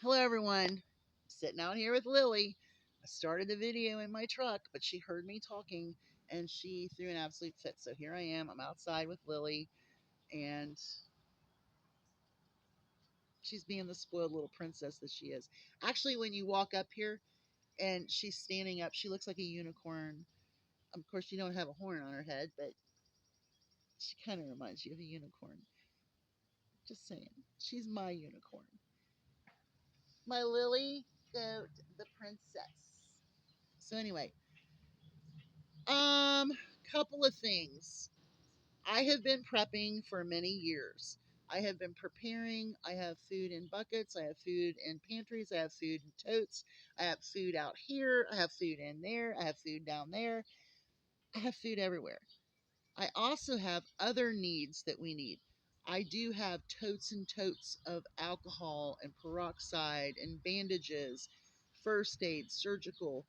Hello, everyone. Sitting out here with Lily. I started the video in my truck, but she heard me talking and she threw an absolute fit. So here I am. I'm outside with Lily, and she's being the spoiled little princess that she is. Actually, when you walk up here and she's standing up, she looks like a unicorn. Of course, she don't have a horn on her head, but she kind of reminds you of a unicorn. Just saying. She's my unicorn. My Lily goat, the princess. So anyway, Um, couple of things. I have been prepping for many years. I have been preparing. I have food in buckets. I have food in pantries. I have food in totes. I have food out here. I have food in there. I have food down there. I have food everywhere. I also have other needs that we need. I do have totes and totes of alcohol and peroxide and bandages, first aid, surgical.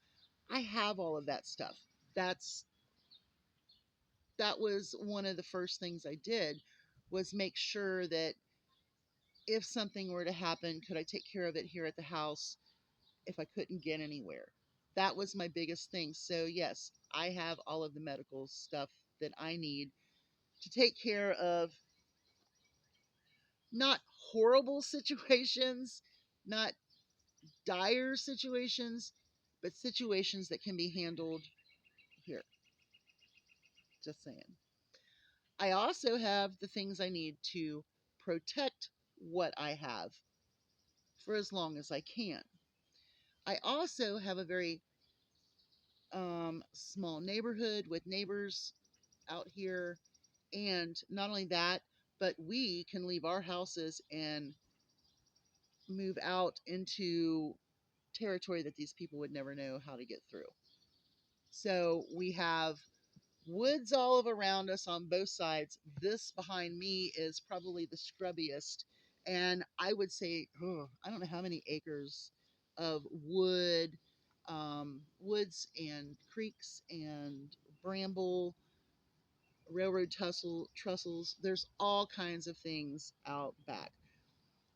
I have all of that stuff. That's that was one of the first things I did, was make sure that if something were to happen, could I take care of it here at the house if I couldn't get anywhere? That was my biggest thing. So yes, I have all of the medical stuff that I need to take care of not horrible situations, not dire situations, but situations that can be handled here. Just saying. I also have the things I need to protect what I have for as long as I can. I also have a very small neighborhood with neighbors out here. And not only that, but we can leave our houses and move out into territory that these people would never know how to get through. So we have woods all around us on both sides. This behind me is probably the scrubbiest. And I would say, I don't know how many acres of woods and creeks and bramble, railroad trussels. There's all kinds of things out back.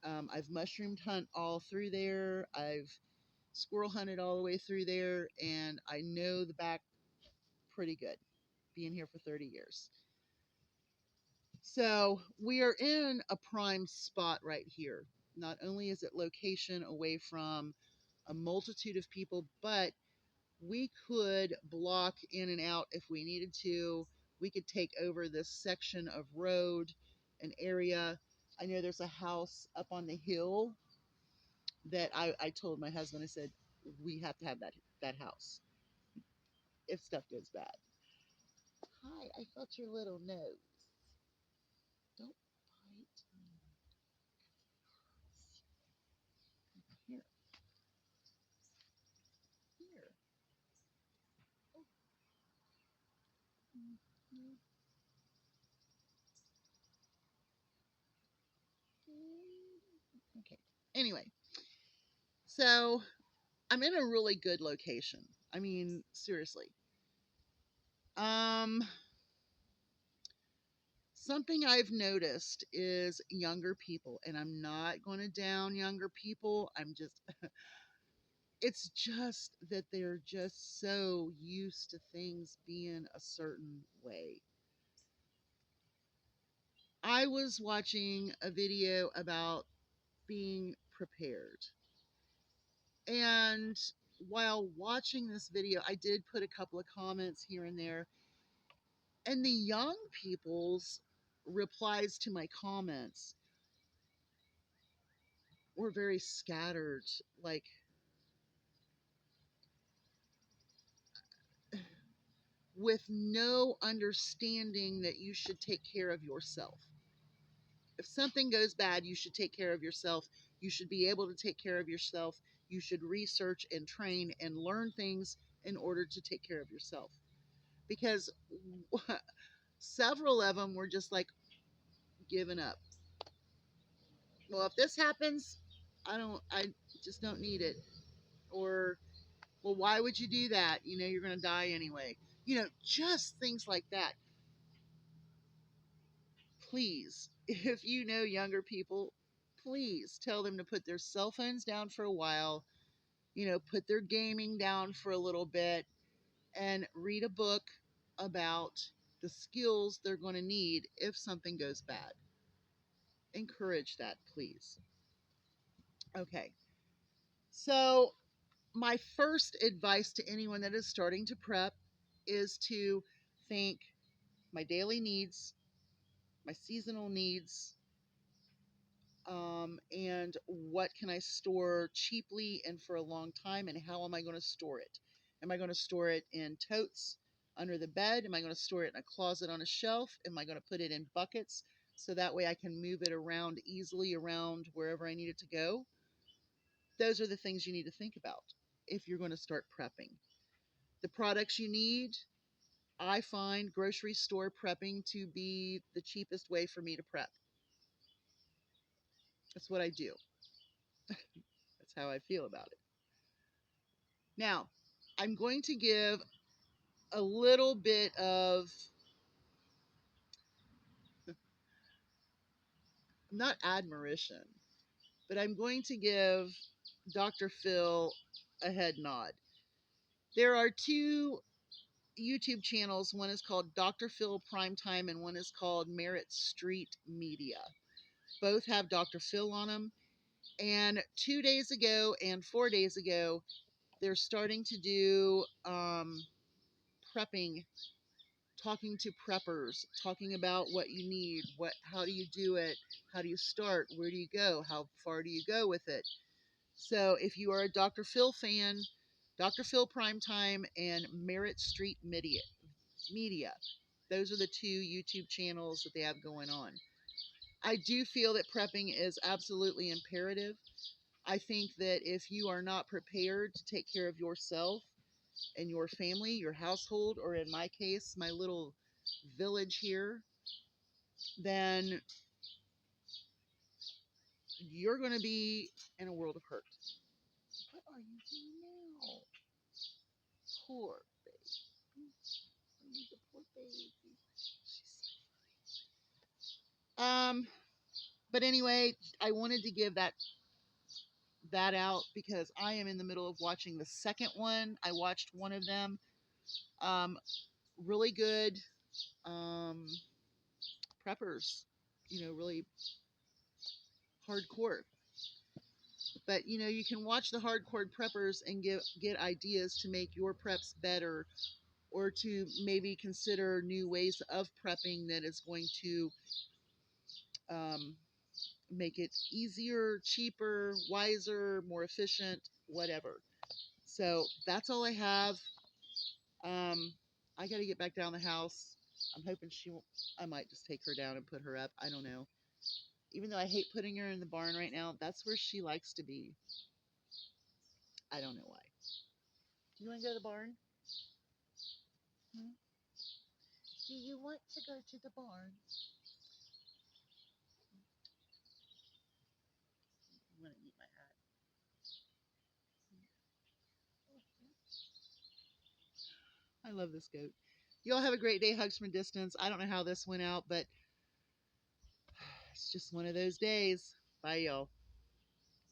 I've mushroomed hunt all through there. I've squirrel hunted all the way through there, and I know the back pretty good, being here for 30 years. So we are in a prime spot right here. Not only is it location away from a multitude of people, but we could block in and out if we needed to. We could take over this section of road, an area. I know there's a house up on the hill that I told my husband, I said, we have to have that house if stuff goes bad. Hi, I felt your little nose. Don't bite me. Here, here. Oh, mhm. Okay. Anyway, so I'm in a really good location. I mean, seriously. Um, Something I've noticed is younger people, and I'm not going to down younger people. It's just that they're just so used to things being a certain way. I was watching a video about being prepared. And while watching this video, I did put a couple of comments here and there. And the young people's replies to my comments were very scattered, like with no understanding that you should take care of yourself. If something goes bad, you should take care of yourself. You should be able to take care of yourself. You should research and train and learn things in order to take care of yourself. Because several of them were just like giving up. Well, if this happens, I just don't need it. Or, well, why would you do that? You know, you're going to die anyway. You know, just things like that. Please, if you know younger people, please tell them to put their cell phones down for a while, put their gaming down for a little bit, and read a book about the skills they're going to need if something goes bad. Encourage that, please. Okay. So, my first advice to anyone that is starting to prep is to think my daily needs, my seasonal needs, and what can I store cheaply and for a long time, and how am I going to store it? Am I going to store it in totes under the bed? Am I going to store it in a closet on a shelf? Am I going to put it in buckets so that way I can move it around easily around wherever I need it to go? Those are the things you need to think about if you're going to start prepping. The products you need, I find grocery store prepping to be the cheapest way for me to prep. That's what I do. That's how I feel about it. Now, I'm going to give a little bit of, not admiration, but I'm going to give Dr. Phil a head nod. There are two YouTube channels. One is called Dr. Phil Primetime and one is called Merit Street Media. Both have Dr. Phil on them. And 2 days ago and 4 days ago, they're starting to do prepping, talking to preppers, talking about what you need, how do you do it, how do you start, where do you go, how far do you go with it. So if you are a Dr. Phil fan, Dr. Phil Primetime and Merit Street Media, those are the two YouTube channels that they have going on. I do feel that prepping is absolutely imperative. I think that if you are not prepared to take care of yourself and your family, your household, or in my case, my little village here, then you're going to be in a world of hurt. What are you doing now? Poor baby. The poor baby. But anyway, I wanted to give that out because I am in the middle of watching the second one. I watched one of them. Really good preppers, really hardcore. But you can watch the hardcore preppers and get ideas to make your preps better, or to maybe consider new ways of prepping that is going to um, make it easier, cheaper, wiser, more efficient, whatever. So that's all I have. I got to get back down the house. I'm hoping she won't. I might just take her down and put her up. I don't know. Even though I hate putting her in the barn right now, that's where she likes to be. I don't know why. Do you want to go to the barn? Hmm? Do you want to go to the barn? I'm going to eat my hat. I love this goat. You all have a great day. Hugs from a distance. I don't know how this went out, but it's just one of those days. Bye, y'all.